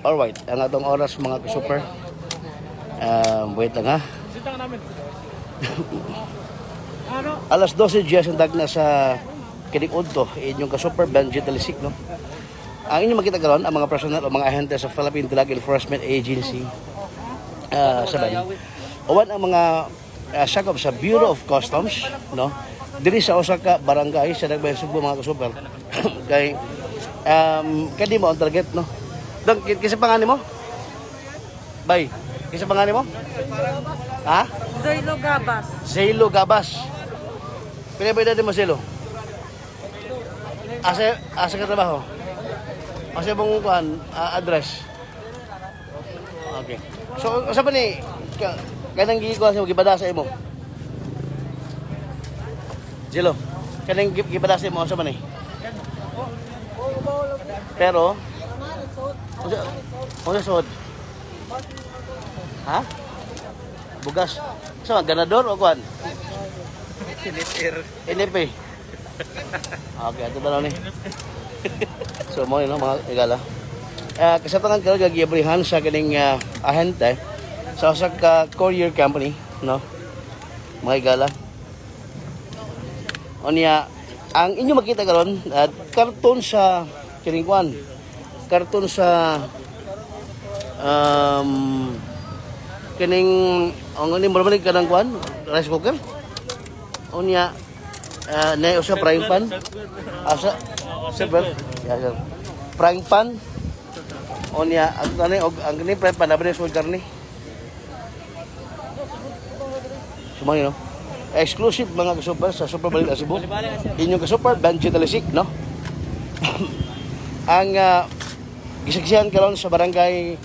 Alright, ang atong oras mga ka-super. Wait lang ha. Alas 12 diya sundag na sa kining udto inyong ka-super Benji Talisik, no? Ang inyong makita karon ang mga personal o mga ahente sa Philippine Drug Enforcement Agency sa Bani. Uwan ang mga sakop sa Bureau of Customs, no? Diri sa Osaka barangay sa Dagbay Subo mga ka-super. Kay kadi mo ang target, no? Dong, kisa pangalan mo? Bay, kisa pangalan mo? Ha? Zoilo Gabas. Zoilo Gabas. Pila ba edad mo, Zoilo? Asa ka trabaho? Asa mong kuhan, address? Okay. So, asa ba ni, kanang gikuhan sa gibada sa imo? Zoilo, kanang gibada sa imo, asa ba ni? Pero, ano sod? Ha? Bugas. So, ganador o kuan? NFP. Okay, ito ba ni? So, mo yun, mga igala. Kasatangan ka gagiabrihan sa kaning ahente sa usak courier company, no? Mga igala. O niya, ang inyo makita karon karton sa kining kuan. Karton sa kining ang ni normally kanang kuan rice cooker unya na usa frying pan asa silver ya frying pan unya ang ni frying pan abni sul karni sumani no exclusive mga ka-super sa Super Balik Cebu inyong ka-super Benji Talisik, no? Ang gisaksihan karon sa barangay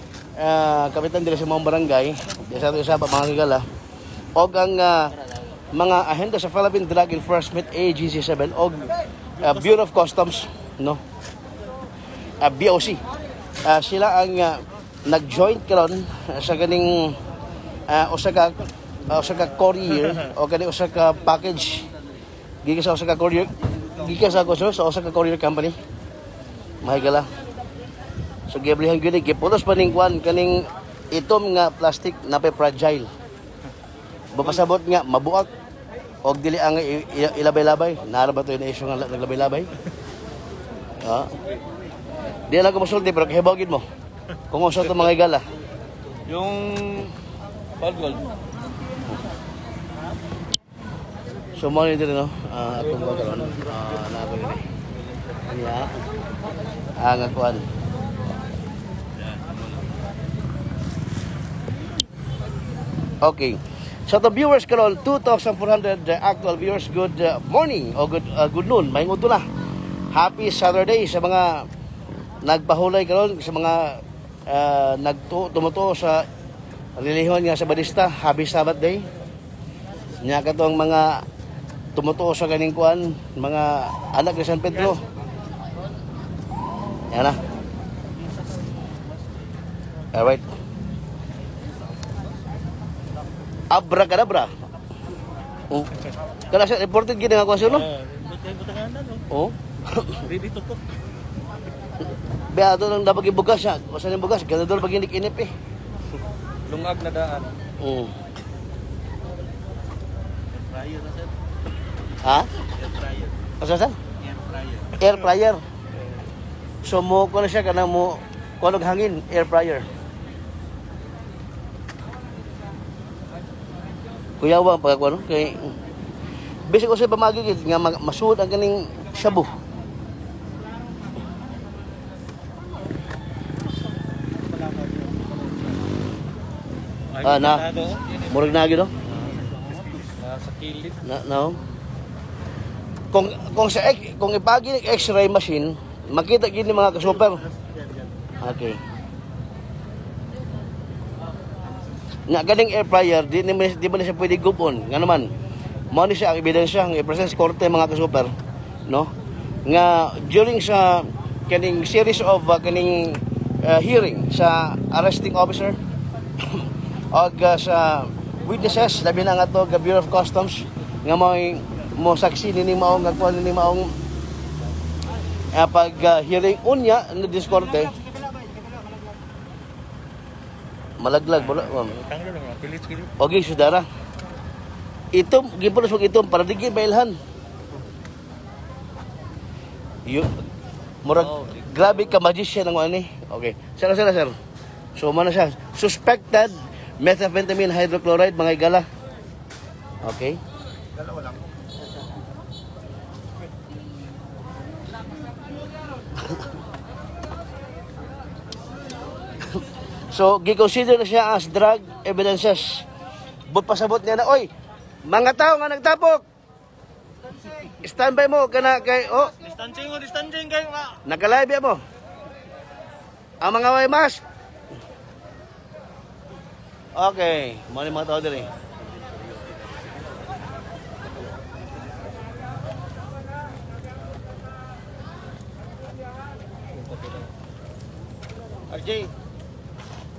kapitan diri sa mga barangay sa isa pa mga kigala og ang mga ahente sa Philippine Drug Enforcement Agency 7 og Bureau of Customs, no? BOC sila ang nag-joint karon sa kaning usa ka courier o kani usa ka package gikan sa usa ka courier gikan sa usa ka courier company mahigala. So giblihan gyud gipulos pa ning kwan kaning itom nga plastic na fragile. Mapasabot nga mabuak og dili ang ilabay-labay. Nara ba to yung issue nga naglabay-labay? Ha? Di lang ko masulti pero kahibaw gid mo. Kung usa to mga igala. Yung gold. So mo ni diri no. Atong ba karon? Na ko yun. Ya. Ang kuan. Okay. So the viewers karon 2,400 actual viewers, good morning o good noon. Maayong udto na. Happy Saturday sa mga nagpahulay karon, sa mga tumuto sa relihon nga sa Badista. Happy Sabbath day. Nya katong mga tumuto sa ganing kuan, mga anak ni San Pedro. Yan na. Alright. Abracadabra. Oh. Kana sa reported gid nga kwasyon, no? Oh. Ready to cook. Beato nang dapat ibugas siya. Usa ni bugas, ganador pag inip eh. Lungag na daan. Oh. Fryer na sir. Ha? Air fryer. Asa sa? Air fryer. Air fryer. So mo ko na siya kanang mo kunog hangin, air fryer. Kuya wa pag ano kay bisig ko sa pamagi gid nga masud ang kaning shabu. Na murag na gyud no? Sa kilid. No. Kung ipagi ng X-ray machine, makita gid ni mga ka-super. Okay. Nga galing air fryer, di ba na siya pwede gupon? Nga naman, mao ni siya ang ebidensya ang i-present sa korte mga ka-super, no? Nga during sa kaning series of kaning hearing sa arresting officer og sa witnesses, labi na nga to Bureau of Customs nga mo saksi nini maong nga kuan nini maong pag hearing unya na diskorte Malaglag, wala. Tanggal lang, kilit-kilit. Okay, sudara. Itom, gipulos wag itom para di bailhan. Yo. Murag grabe ka magician ng ano ni. Okay. Sir. So man siya. Suspected methamphetamine hydrochloride mga igala. Okay. Dalawa lang. So, gi-consider na siya as drug evidences. But pasabot niya na, oy, mga tao nga nagtapok. Standby mo, kana kay, oh, Distancing kayo nga. nakalive mo. Ang mga way mask. Okay, mali mga tao din eh. RJ,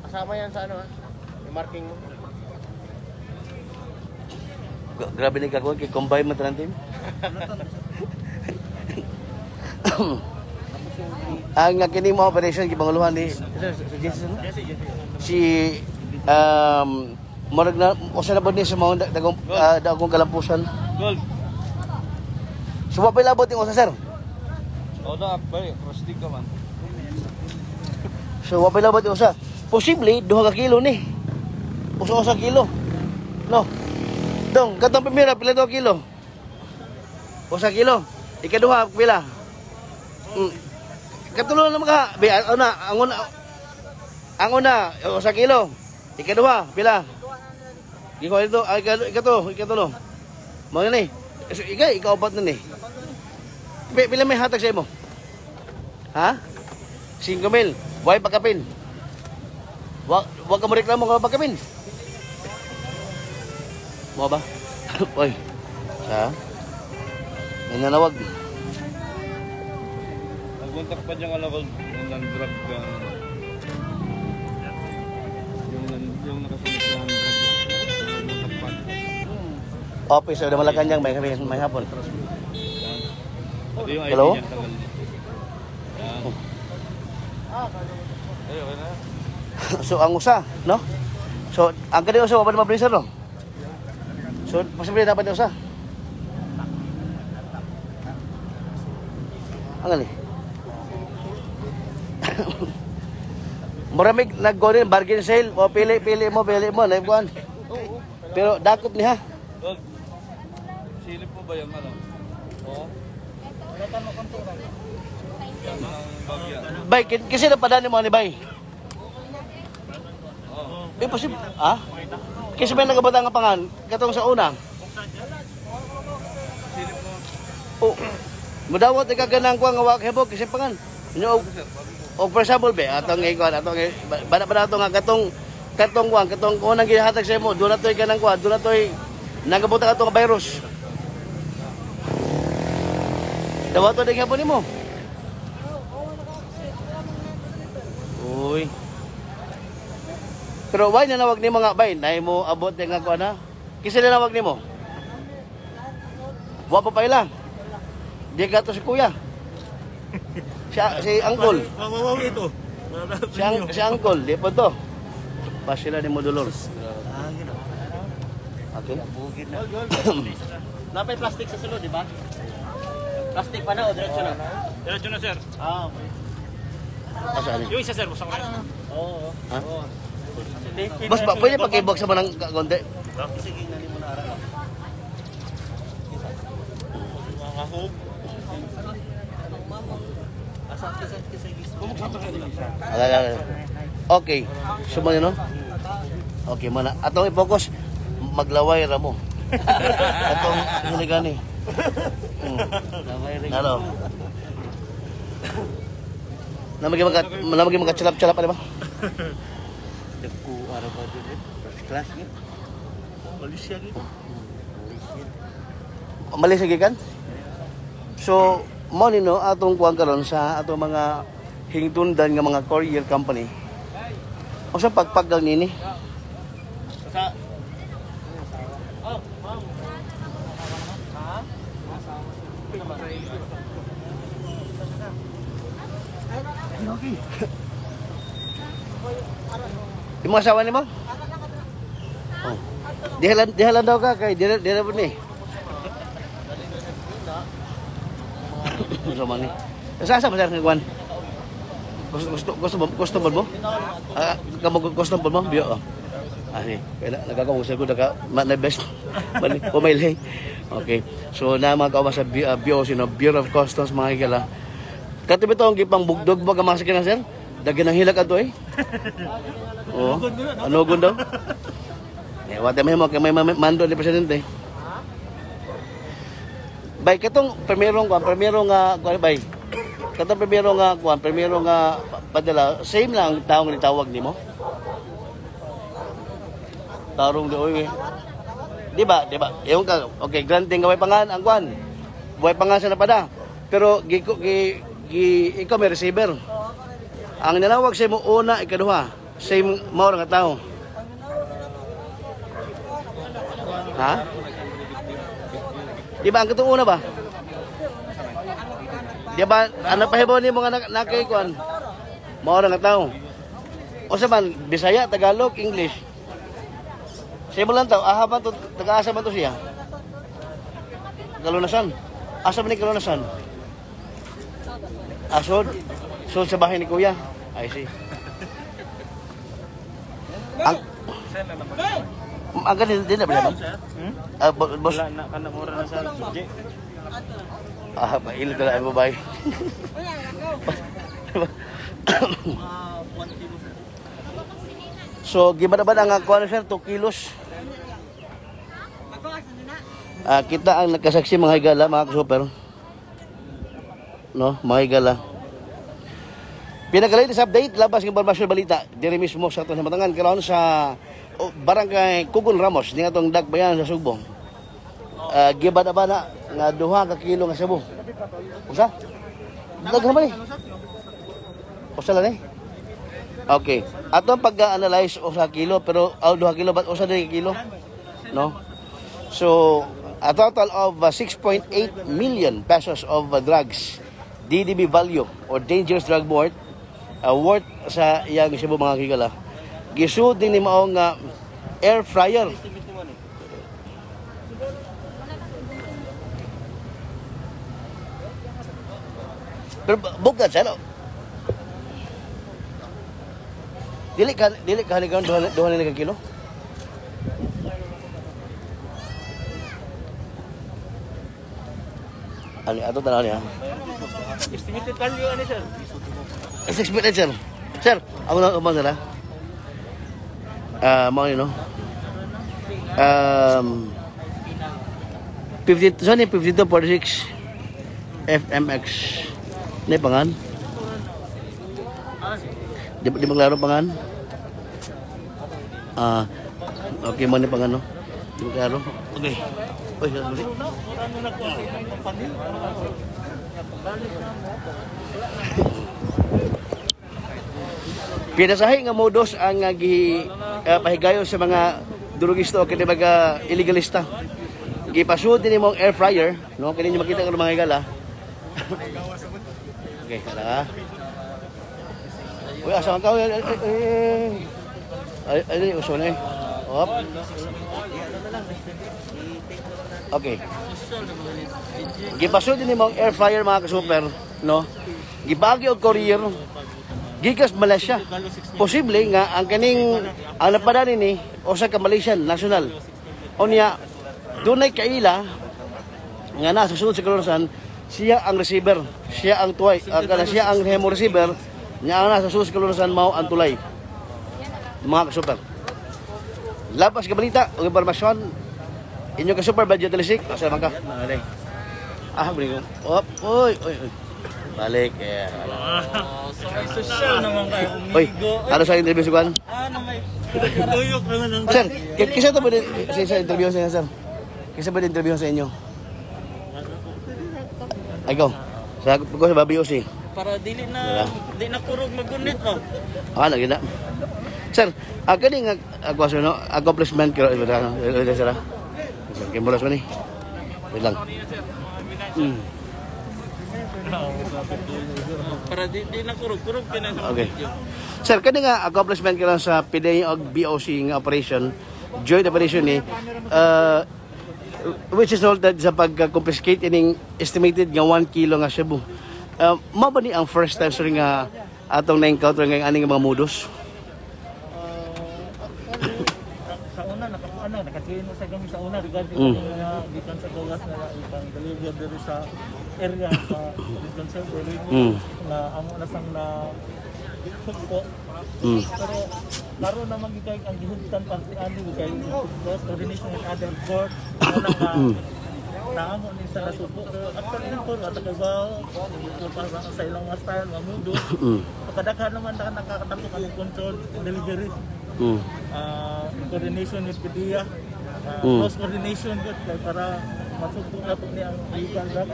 kasama yan sa ano ha? Yung marking mo. Grabe ni kakuha, kay combine mo talang team. Ang kini mo operation gipanguluhan ni si morag na usa na ba ni sa mga dagong kalampusan. Gold. Suwa pa labot yung usa sir. O na, bari, prostig ka man. So wa pa labot yung usa. Posible 2 ka kilo ni. Usa kilo. No. Dong, katong primera pila 2 kilo. Usa kilo. Ikaduha pila. Katulong naman ka. Ang una, 1 kilo. Ikaduha, pila. Ikaw ito, ikatulo. Mga ni. Ikaw upat na ni. Pila may hatag sa imo? Ha? 5,000. Why pagkapin? Wag ka mo reklamo ka pagkapin. Mo ba? Oy. Sa? May nanawag. Nagpuntak pa diyang alakol ng drug yung nakasunod sa drug nagpuntak pa. Office sa Malacanang may hapon. Ito yung ID Hello? niya, tagal niya. Yan. Ayun, okay na. So ang usa, no? So ang kani usa wa pa mabilis no? So posible dapat usa. Ang gali. Maraming nag-go rin, bargain sale. O pili mo, live one. Pero dakop ni ha. Gold. Silip mo ba yung ano? Oo. Yan ang bagya. Bay, kasi napadaan mo ni Bay. Posible. Ah? Kasi may nagabata nga pangan, katong sa una. Silip mo. Oh. Mudawat ikaganang ko nga wak hebog kasi pangan. Inyo og for example be atong bana ato nga katong unang gihatag sa imo, do na toy kanang kuan, do na toy nagabuta ka nga virus. Dawato din hapon nimo. Uy. Pero why nanawag ni mga bay, nay mo abot nga kuan na? Kasi nanawag nimo. Wa pa paila. Di ka to si kuya. Si Uncle. Wow, ito. Si Uncle, di po to. Pa sila ni Modulor. Okay. Napay plastic sa sulod, di ba? Plastic pa na o diretso na? Diretso na, sir. Ah, okay. Asaan ni? Yung isa, sir. Busang ka. Oo. Ha? Mas pwede pag-ibog sa manang konti. Sige, nani mo na ara. Mga hope. Okay. Sumali no? Okay, mana. Atong i-focus maglaway ra mo. Atong hiligani. Ano? Namagi magkachalap-chalap pa, di ba? Dagko ara ba din? First class ni. Malaysia gi. Malaysia gikan? So, mo nino atong kuan karon sa atong mga hingtundan nga mga courier company. O sa pagpagdag nini? Sa Yung mga asawa ni mo? Oh. Dihalan daw ka kay dihalan po ni. So man ni. Sa ba sir ng kwan? Gusto mo? Kamu gusto mo? Biyo. Ani, kaya nagkakausap ko na best pumailay. Okay. So na mga kawas sa BOC no, Bureau of Customs mga higala. Katibit ang gipang bugdog ba kamasa kina sir? Daghan ang hilak ato eh. Oh. Ano gun daw? Eh wate may mo kay may mando ni presidente. Bay katong primerong kuan bay. Katong primerong padala same lang taong nitawag nimo. Tarong doy. Di ba? Yung ka, okay, granting gaway pangan ang kwan. Buhay pangan sa napada. Pero ikaw may receiver. Ang nanawag sa mo una, ikaduha, same mo nga tao. Ha? Di ba ang katong una ba? Di ba ano pahibaw ni mga nakay kwan? Mo nga tao. O sa man Bisaya, Tagalog, English. Siya mo lang tao, ahaban to, taga-asa man to siya. Kalunasan. Asa man ni Kalunasan? Asod. So sa bahay ni Kuya. I see. Ang ganun din na ba? Boss. Wala na kana mura na sa subject. Mailid na ang babae. So, gimana ba ang kuha sir? 2 kilos? Kita ang nagkasaksi mga higala, mga super. No, mga higala. Pinagalit sa update, labas ng informasyon balita. Diri mismo sa itong matangan karon sa Barangay Kugon Ramos, ni atong Dagbayan sa Sugbong. Gibada ba na nga 2 ka kilo nga sabu? Usa? Daghan man eh. Usa lang eh. Okay. Atong pag-analyze usa kilo pero 2 kilo but usa dili kilo. No? So, a total of 6.8 million pesos of drugs, DDB value or dangerous drug worth sa iyang Cebu mga kigala. Gisud din ni maong air fryer. Pero bugad sa no? Dili ka haligaw 2 na kilo. Ano ato tanaw niya? Estimated value ani sir? Estimated sir. Sir, ako na umang sila. Mo ni no. 5246 FMX. Ni pangan. Di maglaro pangan. Okay mo ni pangan no. Di maglaro. Okay. Oy, sorry. Pinasahi nga modus ang pahigayon sa mga durugista o kini mga illegalista. Gipasud din imong air fryer, no? Kini nyo makita ko mga higala. Okay, hala. Uy, asa man ka? Ay, uso na eh. Hop. Okay. Gipasod din imong air fryer mga ka-super, no? Gibagi og courier gikas Malaysia. Posible nga ang kaning ang napadani ni usa ka Malaysian national. Unya dunay kaila nga nasa sulod sa Kalunasan, siya ang receiver, siya ang tuway, siya ang hemo receiver, nya ang nasa sulod sa Kalunasan mao ang tulay. Mga ka-super. Labas ka balita o impormasyon inyo ka super budget telisik asa man ka? Balik ko. Op, oy. Balik eh. Social naman kayo. Oy, ano sa interview si Juan? May tuyok naman ang Sir, kisa to ba din sa interview sa inyo, sir? Kisa ba din interview sa inyo? Ay go. Sa Babios eh. para dili na kurog magunit mo. Lagi na. Sir, kani nga agwaso no accomplishment ko ito sir. Kimbolas man ni. Wait lang. Para di na kurog pinang Okay. Sir, kani nga accomplishment ka lang sa PDEA o BOC nga operation, joint operation ni which resulted sa pag-confiscate ining estimated nga 1 kilo nga shabu. Mao ba ni ang first time sir nga atong na-encounter nga aning mga modus? Sa una nakatuin mo sa kami sa una regarding nga gikan sa gawas na ibang deliver diri sa area sa Lisbon Center na amo na sang na sugpo. Pero karon naman gikay ang gihugtan party ani gikay close coordination with other courts na naamo ni sa nasupo. Actually ko at tagabaw para sa ilang mga style nga mudo. Kadaghan naman nakakatakot ang control delivery. Coordination with PDEA, close coordination para masugpo na po niya ang legal drug.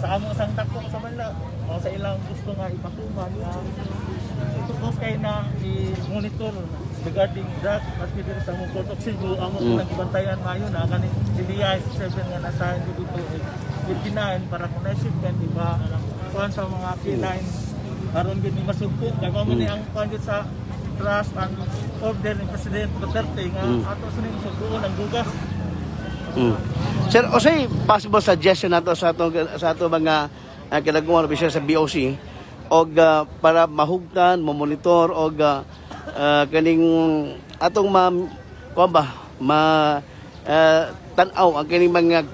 Sa among isang takbo sa Manila, sa ilang gusto nga ipatuman, tapos kayo na i-monitor regarding drug at pwede sa among Port of Cebu, among nagbantayan ngayon na kanin PDEA 7 nga nasa dito with P9 para kung na-shipment, iba kuhan sa mga P9 karon gini masugpo, kaya mo ni ang kuhan sa trust and order ni President Duterte nga ato sa nimo subuon ang dugas. Sir, o say possible suggestion nato sa ato mga kinagumang official sa BOC og para mahugtan, mamonitor og kaning atong tan-aw ang kaning mga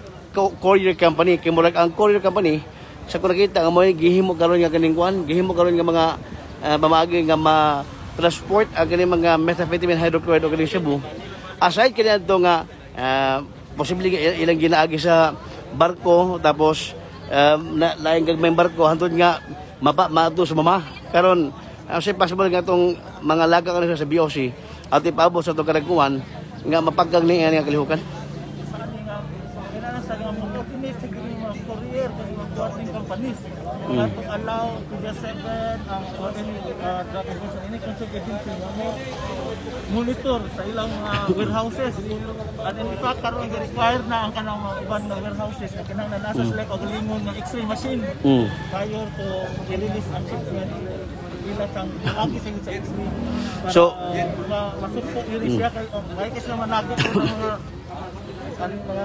courier company kay murag ang courier company sa ko nakita nga mo gihimo karon nga kaning kuan, gihimo karon nga mga pamaagi nga transport ang kaning mga methamphetamine hydrochloride o kaning shabu. Aside kini adto nga posible ilang ginaagi sa barko tapos laing gagmay barko hantod nga maadto sa mama karon say possible nga tong mga laga kanila sa BOC at ipaabot sa itong kadagkuhan nga mapagkag ni nga kalihukan. Sa mga motokinit sa mga courier mga boarding companies to allow to the 7 or any drug enforcement any control agency nga monitor sa ilang warehouses at in fact karon required na ang kanang mga uban na warehouses na kinahanglan nasa sila kagalingon ng x-ray machine prior to i-release ang shipment ila sang agi sa x-ray para masugpo iri siya kay may kasi naman nagit mga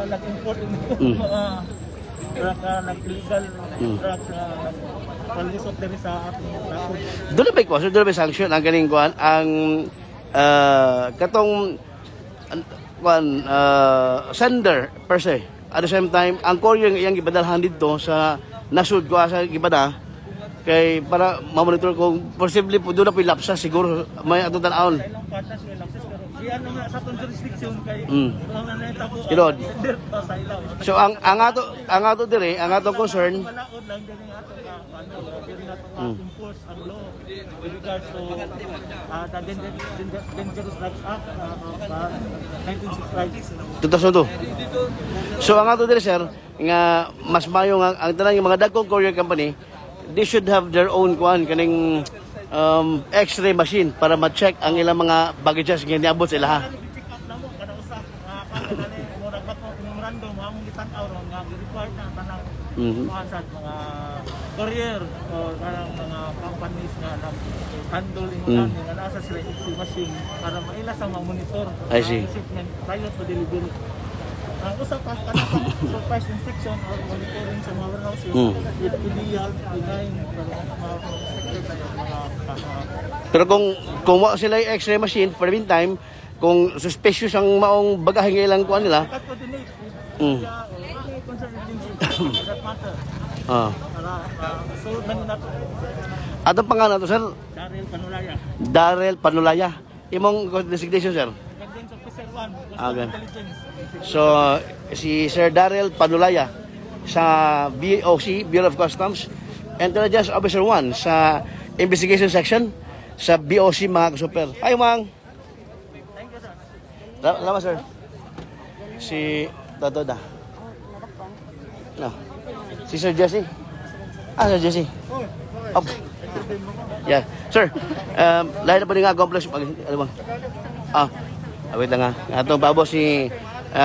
nag-import mga drug nag-illegal drug palisot diri sa ating nasod. Doon ba ikaw? So doon ba sanction ang ganing kuan ang katong kuan sender per se. At the same time ang courier iyang gibadalhan dito sa nasud ko sa gibada kay para ma-monitor kung possibly po doon na po lapsa siguro may atong tan-aon. Yan nga sa jurisdiction kay Kilod. So ang ato dire, ang ato concern balaod lang din ang ato impose ang law with regards to the Dangerous Drugs Act 1965. So ang ato dire sir nga mas mayo nga ang tanang mga dagkong courier company they should have their own kuan kaning x-ray machine para ma-check ang ilang mga baggages nga niabot sa ilaha. Check out na mo kada usa mo nagbato memorandum among gitan-aw nga required na tanang sa mga courier o mga companies nga nag-handle nga nasa sila x-ray machine para mailas ang monitor I see. shipment prior to delivery. Ang usa pa surprise inspection or monitoring sa mga warehouses with PDEA pero kung wa sila yung x-ray machine for the meantime kung suspicious ang maong bagahe nga ilang kuan nila atong pangalan to sir Darrell Panulaya imong designation sir. Okay. So si Sir Darrell Panulaya sa BOC Bureau of Customs Intelligence Officer 1 sa Investigation Section sa BOC mga kasuper. Hi Mang. Thank you sir. Salamat sir. Si Tatoda. No. Si Sir Jesse. Sir Jesse. Oh. Yeah. Sir, lahat na po nga complex. Ano bang? Wait lang nga. Atong pabo si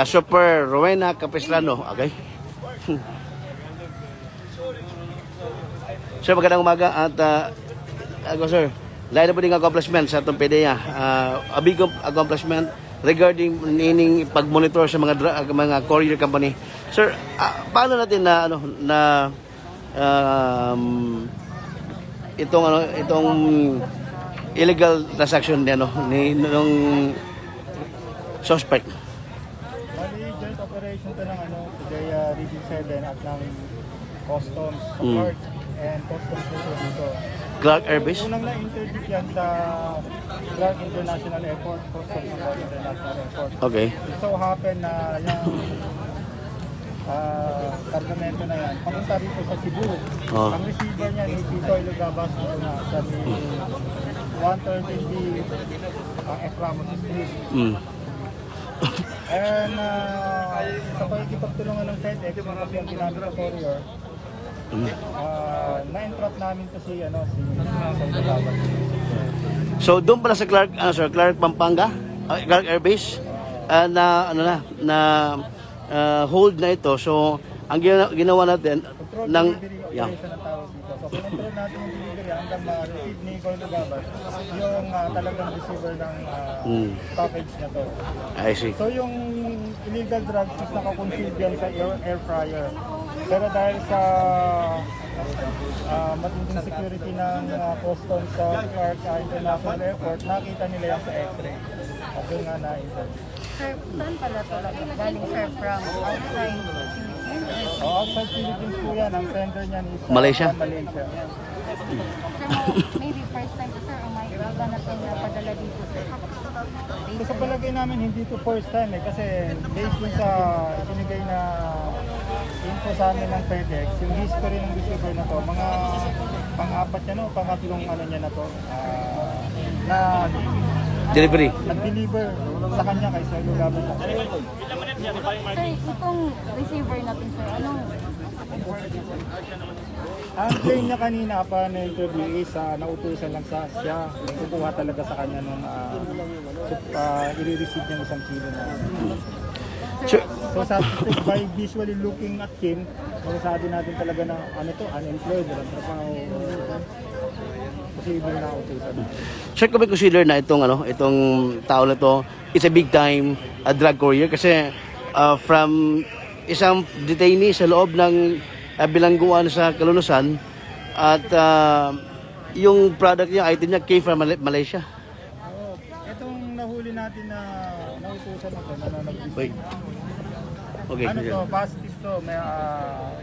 Super Rowena Capistrano. Okay? Sir, magandang umaga at ako sir, lahat na po din accomplishment sa itong PDEA. A big accomplishment regarding nining pag-monitor sa mga courier company. Sir, paano natin na itong illegal transaction nung suspect? Bali, joint operation to ng PDEA Region 7 at ng Customs Support and Customs dito. Clark Air Base? Unang na-interdict yan sa Clark International Airport, Customs Support International Airport. Okay. It so happen na yung kargamento na yan, papunta rito sa Cebu. Ang receiver niya ni Tito Ilugabas dito na sa 130 F. Ramos Street. And sa pagkikipagtulungan ng FedEx, kasi ang ginamit sa courier, na-entrap namin to si Ilugabas. So doon pala sa Clark, Clark Pampanga, Clark Air Base, hold na ito. So ang ginawa natin ng So, control natin yung delivery hanggang ma-receive ni Ilugabas yung talagang receiver ng package na to. I see. So, yung illegal drugs is nakakoncealed yan sa air fryer. Pero dahil sa matinding security ng customs sa Clark International Airport, nakita nila yan sa x-ray. At yun nga na-enter. Sir, saan pala ito? Galing sir from outside Philippines? Outside Philippines po yan. Ang sender niyan is Malaysia? Malaysia. Maybe first time to sir o may iba natin na padala dito sir? So, sa palagay namin, hindi to first time kasi based dun sa itinigay na info sa amin ng FedEx, yung history ng receiver na to, mga pang-apat yan o pangatlong niya na to, na delivery. nag-deliver sa kanya kay Sir Ilugabas. Sir, itong receiver natin sir, anong ang claim niya kanina pa na interview is nautusan lang siya kukuha talaga sa kanya nung i-receive niya isang kilo na. Sure. So by visually looking at him, masasabi natin talaga na unemployed, walang trabaho, posible na utusan. Sir, kung may consider na itong tao na to, it's a big time drug courier kasi from isang detainee sa loob ng bilangguan sa Kalunusan at yung product niya, item niya came from Malaysia. Itong nahuli natin na nautusan na to, Wait. Okay. Positive to, may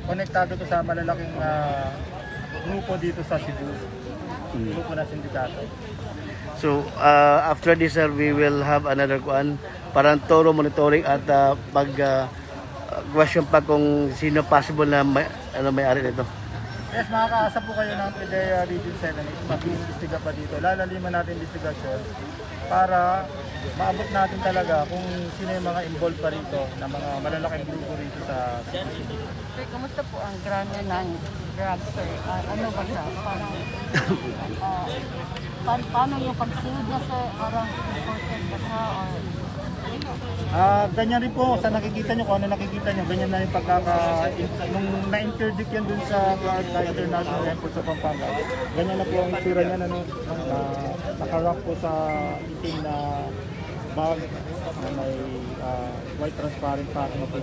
konektado to sa malalaking grupo dito sa Cebu. Grupo na sindikato. So, after this, sir, we will have another parang thorough monitoring at question pa kung sino possible na may-ari nito. Yes, makakaasa po kayo ng PDEA Region 7. Mag-iimbestiga pa dito. Lalaliman natin investigasyon para maabot natin talaga kung sino yung mga involved pa rito na mga malalaking grupo rito sa Cebu. sir, kumusta po ang grano ng drugs sir? Ano ba siya? Paano yung pag-sealed niya sir? Parang important ba siya or ganyan rin po, sa nakikita nyo, kung ano nakikita nyo, ganyan na yung nung na-interdict yan dun sa Clark International Airport sa Pampanga, ganyan na po ang itsura niya, nakarock po sa itim na bag na may white transparent pattern po.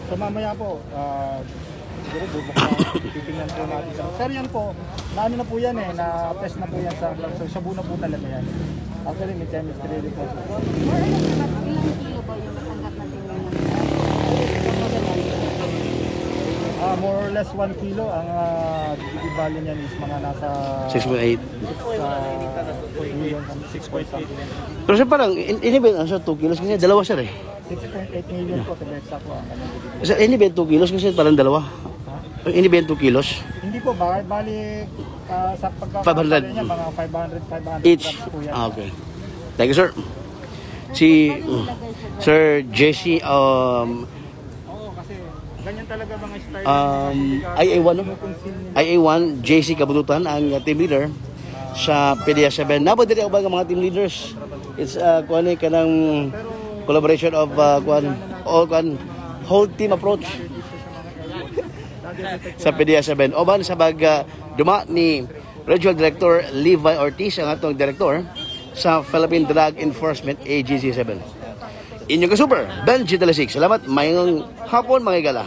So mamaya po, siguro bubuksan, titingnan po natin. Sir, yan po, na na po yan na-test na po yan sa blood, so sabu na po talaga yan. Actually, may chemistry rin po. ilang kilo ba yung natanggap natin ngayon? More or less 1 kilo. Ang value niyan is mga nasa 6.8. 6.8 Pero sir, parang inibent 2 kilos kasi dalawa sir eh. 6.8 million po, to be exact po. Sir, inibent 2 kilos kasi parang dalawa. Inibent 2 kilos. Hindi po, bali sa 500. pagkakasali niya, mga 500 Each. grams po yan. Okay. Thank you, sir. Si Sir Jesse Oo, kasi ganyan talaga mga style. IA1 no? IA1 JC Kabututan ang team leader sa PDEA 7. Napadiri ako ba ng mga team leaders? It's kanang collaboration of whole team approach sa PDEA 7. O ba sa Duma ni Regional Director Levi Ortiz, ang atong director sa Philippine Drug Enforcement Agency 7. Inyong ka-super, Benji Talasik. Salamat, mayong hapon mga igala.